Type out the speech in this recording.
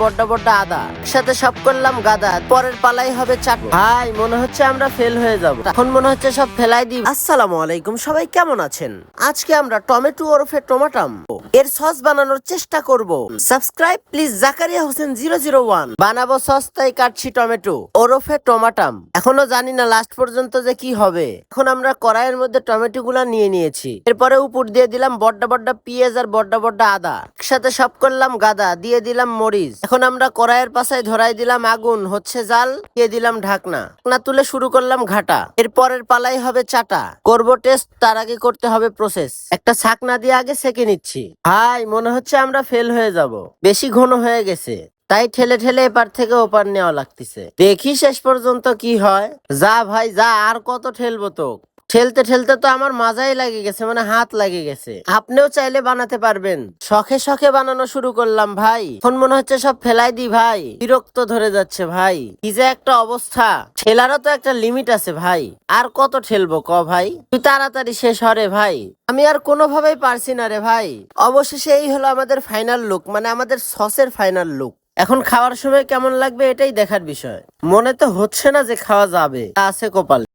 বড্ডা বড্ডা আদা, একসাথে সব করলাম গাদা, পরের পালাই হবে চাট। ভাই মনে হচ্ছে আমরা ফেল হয়ে যাব, এখন মনে হচ্ছে সব ফেলাই দিই। আসসালামু আলাইকুম, সবাই কেমন আছেন? আজকে আমরা টমেটো ওরফে টমাটাম এর সস বানানোর চেষ্টা করব। Subscribe please Zakaria Hossain 001। বানাবো সস, তাই কাটছি টমেটো ওরফে টমাটাম। এখনো জানি না লাস্ট পর্যন্ত যে কি হবে। এখন আমরা কড়াইয়ের মধ্যে টমেটো গুলা নিয়ে নিয়েছি, এরপরে উপর দিয়ে দিলাম বড্ডা বড্ডা পেঁয়াজ আর বড্ডা বড্ডা আদা, একসাথে সব করলাম গাদা, দিয়ে দিলাম মরিচ। এখন আমরা কড়াইয়ের পাশায় ধরাই দিলাম আগুন, হচ্ছে জাল, দিয়ে দিলাম ঢাকনা। ঢাকনা তুলে শুরু করলাম ঘাটা। এরপরের পালাই হবে চাটা, করব টেস্ট, তার আগে করতে হবে প্রসেস। একটা ছাকনা দিয়ে আগে সেকে নিচ্ছি। ভাই মনে হচ্ছে আমরা ফেল হয়ে যাব, বেশি ঘন হয়ে গেছে, তাই ঠেলে ঠেলে এপার থেকে ওপার নেওয়া লাগতেছে। দেখি শেষ পর্যন্ত কি হয়। যা ভাই যা, আর কত ঠেলবো তো। ঠেলতে ঠেলতে তো আমার মাজাই লাগে গেছে, মানে হাত লাগে গেছে। আপনিও চাইলে বানাতে পারবেন। শখে শখে বানানো শুরু করলাম ভাই, এখন মনে হচ্ছে সব ফেলাই দি ভাই। বিরক্ত ধরে যাচ্ছে ভাই, কি যে একটা অবস্থা। ঠেলারও তো একটা লিমিট আছে ভাই, আর কত ঠেলবো ক ভাই? তুই তাড়াতাড়ি শেষ হরে ভাই, আমি আর কোনোভাবেই পারছি না রে ভাই। অবশেষে এই হলো আমাদের ফাইনাল লুক, মানে আমাদের সসের ফাইনাল লুক। এখন খাওয়ার সময় কেমন লাগবে এটাই দেখার বিষয়। মনে তো হচ্ছে না যে খাওয়া যাবে, তা আছে কপালে।